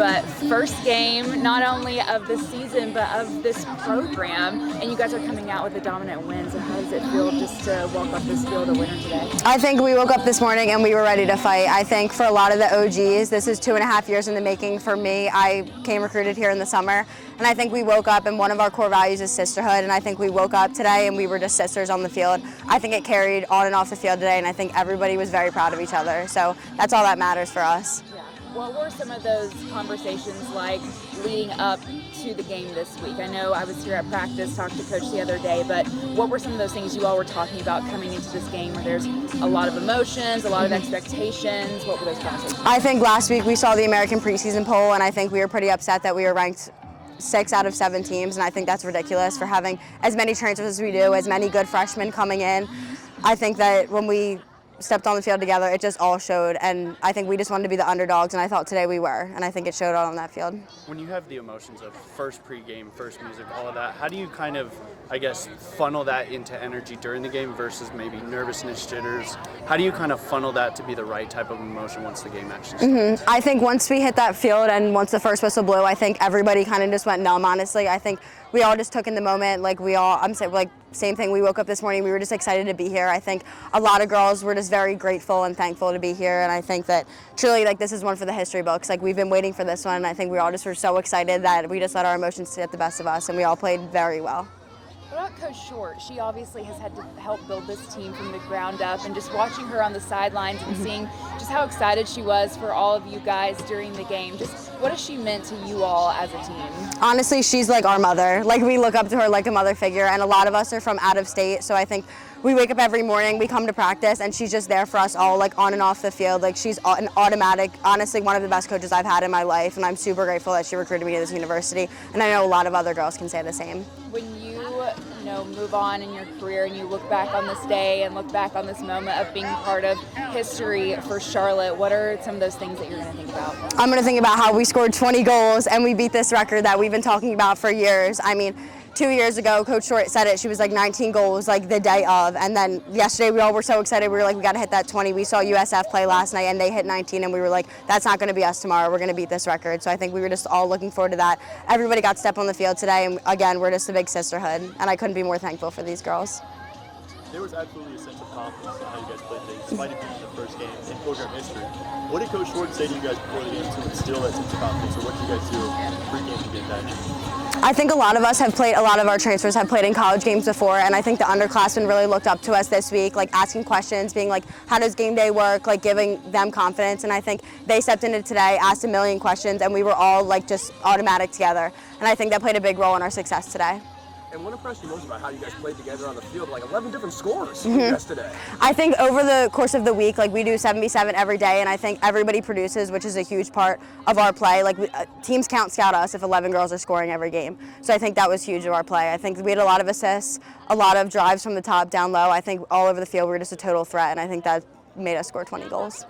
but first game not only of the season but of this program, and you guys are coming out with a dominant win. So how does it feel just to walk up this field a winner today? I think we woke up this morning and we were ready to fight. I think for a lot of the OGs, this is 2.5 years in the making. For me, I came recruited here in the summer, and I think we woke up, and one of our core values is sisterhood, and I think we woke up today and we were just sisters on the field. I think it carried on and off the field today, and I think everybody was very proud of each other. So that's all that matters for us. Yeah. What were some of those conversations like leading up to the game this week? I know I was here at practice, talked to Coach the other day, but what were some of those things you all were talking about coming into this game where there's a lot of emotions, a lot of expectations? What were those conversations? I think last week we saw the American preseason poll, and I think we were pretty upset that we were ranked 6 out of 7 teams, and I think that's ridiculous for having as many transfers as we do, as many good freshmen coming in. I think that when we stepped on the field together, it just all showed, and I think we just wanted to be the underdogs, and I thought today we were, and I think it showed on that field. When you have the emotions of first pregame, first music, all of that, how do you kind of, I guess, funnel that into energy during the game versus maybe nervousness, jitters? How do you kind of funnel that to be the right type of emotion once the game actually starts? I think once we hit that field and once the first whistle blew, I think everybody kind of just went numb, honestly. I think we all just took in the moment, same thing, we woke up this morning, we were just excited to be here. I think a lot of girls were just very grateful and thankful to be here, and I think that truly, this is one for the history books. We've been waiting for this one, and I think we all just were so excited that we just let our emotions get the best of us, and we all played very well. What about Coach Short? She obviously has had to help build this team from the ground up, and just watching her on the sidelines and seeing just how excited she was for all of you guys during the game. Just what has she meant to you all as a team? Honestly, she's like our mother. We look up to her like a mother figure, and a lot of us are from out of state, so I think we wake up every morning, we come to practice, and she's just there for us all, on and off the field. She's an automatic, honestly, one of the best coaches I've had in my life, and I'm super grateful that she recruited me to this university, and I know a lot of other girls can say the same. When you move on in your career and you look back on this day and look back on this moment of being part of history for Charlotte, what are some of those things that you're going to think about? I'm going to think about how we scored 20 goals and we beat this record that we've been talking about for years. 2 years ago, Coach Short said it. She was 19 goals the day of, and then yesterday we all were so excited. We were we got to hit that 20. We saw USF play last night, and they hit 19, and we were that's not going to be us tomorrow. We're going to beat this record. So I think we were just all looking forward to that. Everybody got to step on the field today, and again, we're just a big sisterhood, and I couldn't be more thankful for these girls. There was absolutely a sense of confidence in how you guys played today, despite it being the first game in program history. What did Coach Short say to you guys before the game to instill that sense of confidence, or what did you guys do pre-game to get that? I think a lot of us have played, a lot of our transfers have played in college games before, and I think the underclassmen really looked up to us this week, asking questions, being how does game day work, giving them confidence, and I think they stepped into today, asked a million questions, and we were all just automatic together, and I think that played a big role in our success today. And what impressed you most about how you guys played together on the field? 11 different scores yesterday. I think over the course of the week, we do 77 every day, and I think everybody produces, which is a huge part of our play. Teams can't scout us if 11 girls are scoring every game. So I think that was huge of our play. I think we had a lot of assists, a lot of drives from the top down low. I think all over the field we were just a total threat, and I think that made us score 20 goals.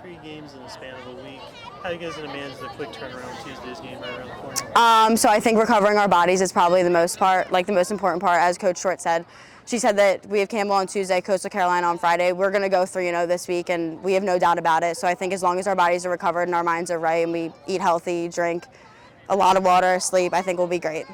3 games in the span of a week. How are you guys going to manage the quick turnaround Tuesday's game right around the corner? So I think recovering our bodies is probably the most important part, as Coach Short said. She said that we have Campbell on Tuesday, Coastal Carolina on Friday. We're going to go 3-0 this week, and we have no doubt about it. So I think as long as our bodies are recovered and our minds are right and we eat healthy, drink a lot of water, sleep, I think we'll be great.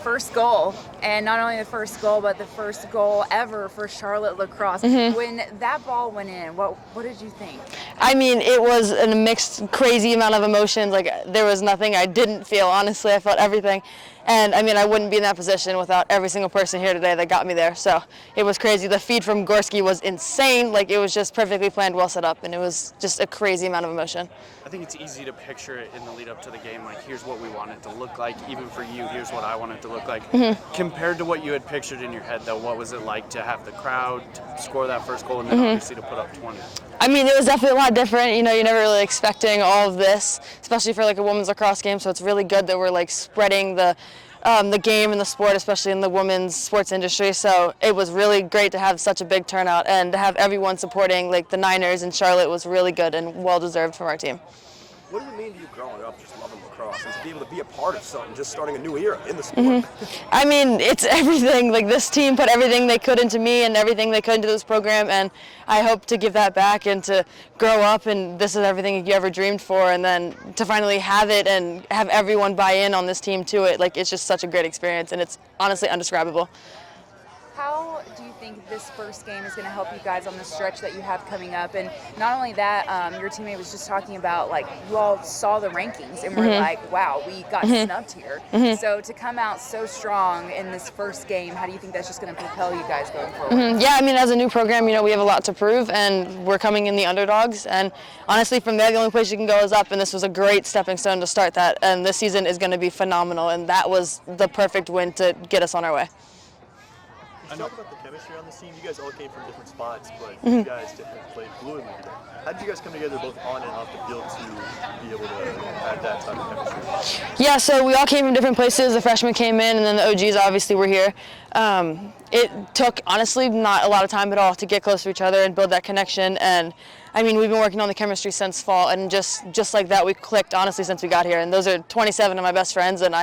First goal, and not only the first goal, but the first goal ever for Charlotte Lacrosse. When that ball went in, what did you think? It was a mixed, crazy amount of emotions. There was nothing I didn't feel, honestly. I felt everything. And I wouldn't be in that position without every single person here today that got me there. So it was crazy. The feed from Gorski was insane. It was just perfectly planned, well set up, and it was just a crazy amount of emotion. I think it's easy to picture it in the lead up to the game, here's what we want it to look like. Even for you, here's what I want it to look like. Compared to what you had pictured in your head, though, what was it like to have the crowd, to score that first goal, and then obviously to put up 20? It was definitely a lot different. You're never really expecting all of this, especially for a women's lacrosse game. So it's really good that we're spreading the game and the sport, especially in the women's sports industry. So it was really great to have such a big turnout, and to have everyone supporting the Niners in Charlotte was really good and well deserved from our team. What does it mean to you growing up just loving lacrosse and to be able to be a part of something, just starting a new era in the sport? I mean, it's everything. Like, this team put everything they could into me and everything they could into this program, and I hope to give that back and to grow up, and this is everything you ever dreamed for, and then to finally have it and have everyone buy in on this team to it. Like, it's just such a great experience, and it's honestly undescribable. How do you think this first game is going to help you guys on the stretch that you have coming up? And not only that, your teammate was just talking about, like, you all saw the rankings and were like, wow, we got snubbed here. So to come out so strong in this first game, how do you think that's just going to propel you guys going forward? Yeah, I mean, as a new program, you know, we have a lot to prove, and we're coming in the underdogs. And honestly, from there, the only place you can go is up, and this was a great stepping stone to start that. And this season is going to be phenomenal, and that was the perfect win to get us on our way. Let's talk about the chemistry on this team. You guys all came from different spots, but you guys definitely played fluidly today. How did you guys come together both on and off the field to be able to have that type of chemistry? Yeah, so we all came from different places. The freshmen came in, and then the OGs obviously were here. It took, honestly, not a lot of time at all to get close to each other and build that connection. And I mean, we've been working on the chemistry since fall, and just like that, we clicked, honestly, since we got here. And those are 27 of my best friends, and I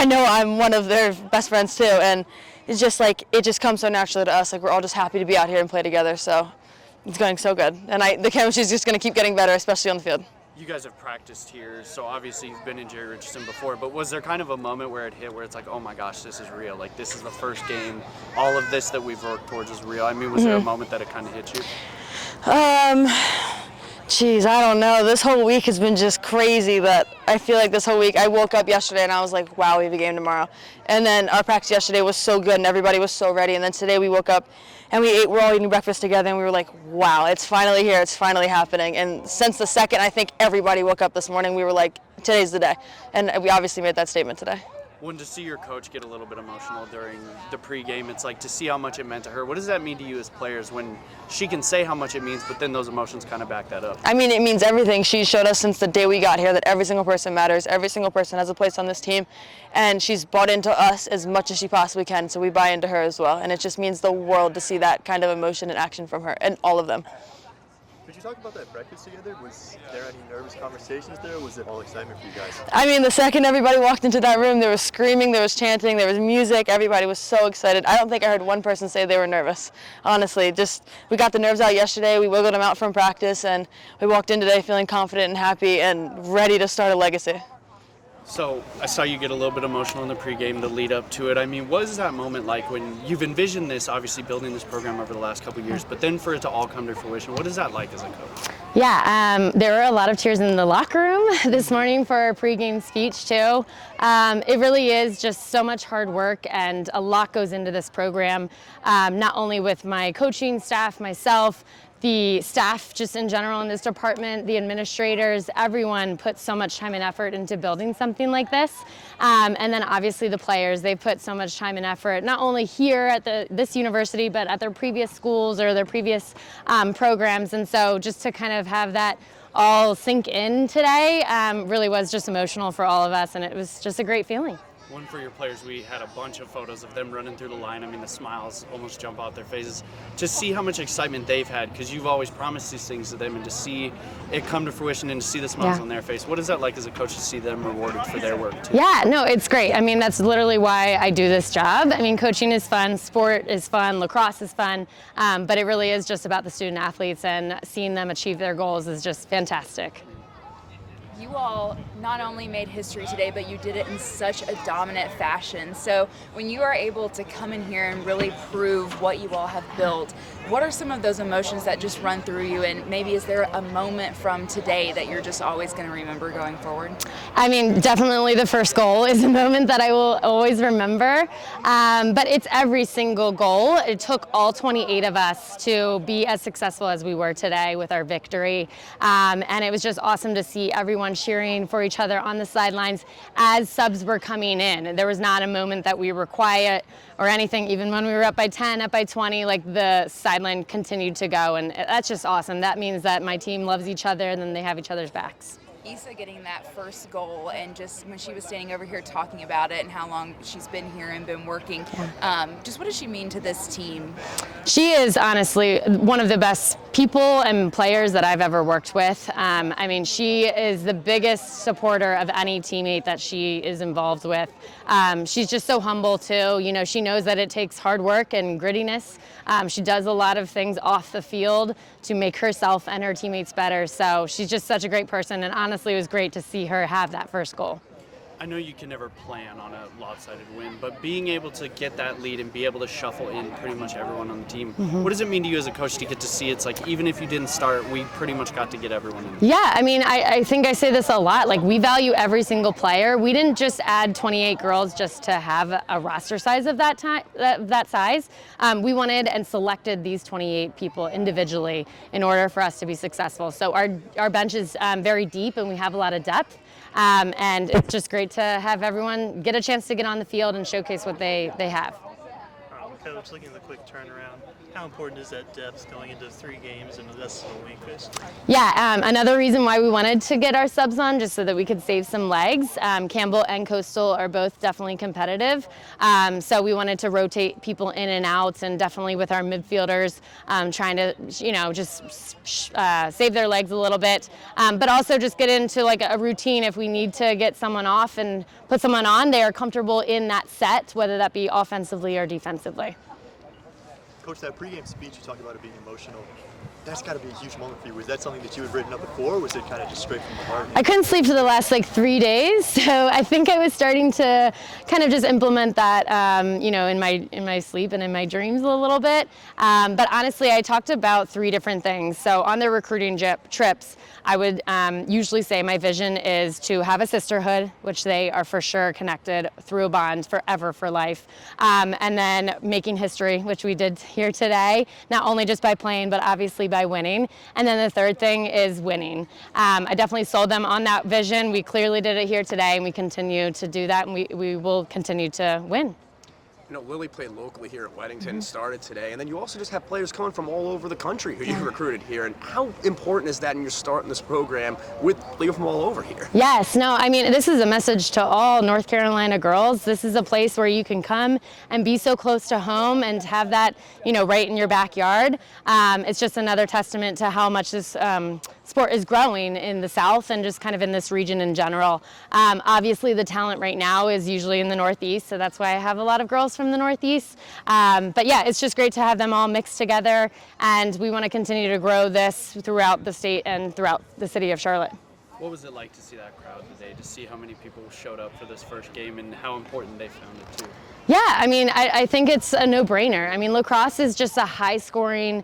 know I'm one of their best friends too. And it's just like, it just comes so naturally to us. Like, we're all just happy to be out here and play together. So it's going so good. And the chemistry is just going to keep getting better, especially on the field. You guys have practiced here, so obviously you've been in Jerry Richardson before, but was there kind of a moment where it hit where it's like, oh my gosh, this is real? Like, this is the first game. All of this that we've worked towards is real. I mean, was there a moment that it kind of hit you? Geez, I don't know. This whole week has been just crazy. That I feel like this whole week, I woke up yesterday and I was like, wow, we have a game tomorrow. And then our practice yesterday was so good and everybody was so ready. And then today we woke up and we're all eating breakfast together and we were like, wow, it's finally here. It's finally happening. And since the second, I think everybody woke up this morning, we were like, today's the day. And we obviously made that statement today. When to see your coach get a little bit emotional during the pregame, it's like to see how much it meant to her. What does that mean to you as players when she can say how much it means, but then those emotions kind of back that up? I mean, it means everything. She showed us since the day we got here that every single person matters. Every single person has a place on this team, and she's bought into us as much as she possibly can, so we buy into her as well. And it just means the world to see that kind of emotion and action from her, and all of them. Could you talk about that breakfast together? Was there any nervous conversations there, or was it all excitement for you guys? I mean, the second everybody walked into that room, there was screaming, there was chanting, there was music, everybody was so excited. I don't think I heard one person say they were nervous, honestly. We got the nerves out yesterday, we wiggled them out from practice, and we walked in today feeling confident and happy and ready to start a legacy. So I saw you get a little bit emotional in the pregame, the lead up to it. I mean, what is that moment like when you've envisioned this, obviously building this program over the last couple of years, but then for it to all come to fruition, what is that like as a coach? Yeah, there were a lot of tears in the locker room this morning for our pregame speech too. It really is just so much hard work, and a lot goes into this program, not only with my coaching staff, myself, the staff just in general in this department, the administrators, everyone put so much time and effort into building something like this. And then obviously the players, they put so much time and effort, not only here at this university, but at their previous schools or their previous programs. And so just to kind of have that all sink in today really was just emotional for all of us, and it was just a great feeling. One for your players, we had a bunch of photos of them running through the line. I mean, the smiles almost jump out their faces. Just see how much excitement they've had, because you've always promised these things to them, and to see it come to fruition and to see the smiles on their face. What is that like as a coach to see them rewarded for their work too? Yeah, no, it's great. I mean, that's literally why I do this job. I mean, coaching is fun, sport is fun, lacrosse is fun, but it really is just about the student athletes, and seeing them achieve their goals is just fantastic. You all not only made history today, but you did it in such a dominant fashion. So when you are able to come in here and really prove what you all have built, what are some of those emotions that just run through you? And maybe is there a moment from today that you're just always going to remember going forward? I mean, definitely the first goal is a moment that I will always remember. But it's every single goal. It took all 28 of us to be as successful as we were today with our victory. And it was just awesome to see everyone cheering for each other on the sidelines as subs were coming in. There was not a moment that we were quiet or anything. Even when we were up by 10, up by 20, like the sideline continued to go, and that's just awesome. That means that my team loves each other and then they have each other's backs. Issa getting that first goal, and just when she was standing over here talking about it and how long she's been here and been working, just what does she mean to this team? She is honestly one of the best people and players that I've ever worked with. I mean, she is the biggest supporter of any teammate that she is involved with. She's just so humble too. You know, she knows that it takes hard work and grittiness. She does a lot of things off the field to make herself and her teammates better. So she's just such a great person, and honestly, it was great to see her have that first goal. I know you can never plan on a lopsided win, but being able to get that lead and be able to shuffle in pretty much everyone on the team, what does it mean to you as a coach to get to see it's like even if you didn't start, we pretty much got to get everyone in? Yeah, I mean, I think I say this a lot. Like, we value every single player. We didn't just add 28 girls just to have a roster size of that size. We wanted and selected these 28 people individually in order for us to be successful. So our bench is very deep, and we have a lot of depth. And it's just great to have everyone get a chance to get on the field and showcase what they have. Coach, looking at the quick turnaround, how important is that depth going into 3 games and the rest of the week? Yeah, another reason why we wanted to get our subs on, just so that we could save some legs. Campbell and Coastal are both definitely competitive, so we wanted to rotate people in and out, and definitely with our midfielders trying to, you know, just save their legs a little bit, but also just get into like a routine. If we need to get someone off and put someone on, they are comfortable in that set, whether that be offensively or defensively. Coach, that pregame speech you talked about it being emotional, that's got to be a huge moment for you. Was that something that you had written up before, or was it kind of just straight from the heart? I couldn't sleep for the last like 3 days, so I think I was starting to kind of just implement that, you know, in my sleep and in my dreams a little bit. But honestly, I talked about 3 different things. So on the recruiting trips, I would usually say my vision is to have a sisterhood, which they are for sure connected through a bond forever for life. And then making history, which we did here today, not only just by playing, but obviously by winning. And then the third thing is winning. I definitely sold them on that vision. We clearly did it here today, and we continue to do that, and we will continue to win. You know, Lily played locally here at Weddington, started today, and then you also just have players coming from all over the country who you recruited here. And how important is that in your start in this program with people from all over here? Yes, no, I mean, this is a message to all North Carolina girls. This is a place where you can come and be so close to home and have that, you know, right in your backyard. It's just another testament to how much this sport is growing in the South and just kind of in this region in general. Obviously, the talent right now is usually in the Northeast, so that's why I have a lot of girls from the Northeast. But yeah, it's just great to have them all mixed together, and we want to continue to grow this throughout the state and throughout the city of Charlotte. What was it like to see that crowd today, to see how many people showed up for this first game and how important they found it too? Yeah, I mean, I think it's a no-brainer. I mean, lacrosse is just a high-scoring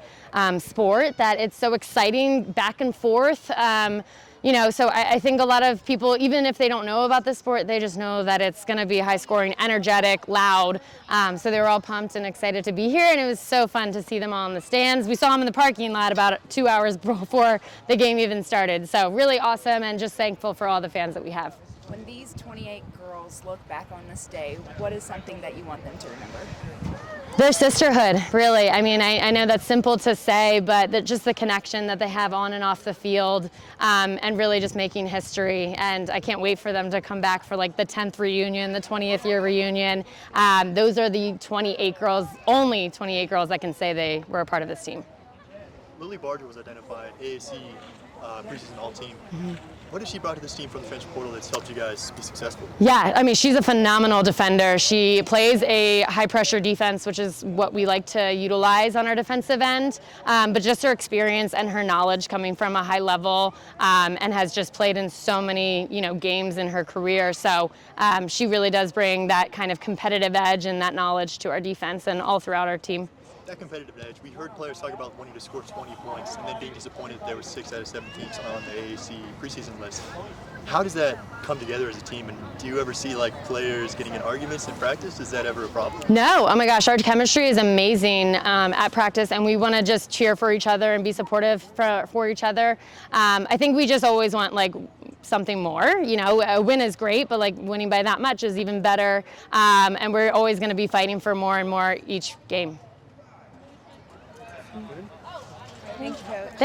sport that it's so exciting, back and forth. You know, so I think a lot of people, even if they don't know about this sport, they just know that it's going to be high-scoring, energetic, loud. So they were all pumped and excited to be here, and it was so fun to see them all in the stands. We saw them in the parking lot about 2 hours before the game even started. So really awesome, and just thankful for all the fans that we have. When these 28 girls look back on this day, what is something that you want them to remember? Their sisterhood, really. I mean, I know that's simple to say, but just the connection that they have on and off the field, and really just making history. And I can't wait for them to come back for like the 10th reunion, the 20th year reunion. Those are the 28 girls, only 28 girls that can say they were a part of this team. Lily Barger was identified AAC preseason all-team. What has she brought to this team from the transfer portal that's helped you guys be successful? Yeah, I mean, she's a phenomenal defender. She plays a high-pressure defense, which is what we like to utilize on our defensive end. But just her experience and her knowledge coming from a high level, and has just played in so many, you know, games in her career. So she really does bring that kind of competitive edge and that knowledge to our defense and all throughout our team. That competitive edge, we heard players talk about wanting to score 20 points and then being disappointed that there were 6 out of 7 teams on the AAC preseason list. How does that come together as a team, and do you ever see like players getting in arguments in practice? Is that ever a problem? No, oh my gosh, our chemistry is amazing at practice, and we want to just cheer for each other and be supportive for each other. I think we just always want like something more. You know, a win is great, but like winning by that much is even better. And we're always going to be fighting for more and more each game. Thank you, Coach.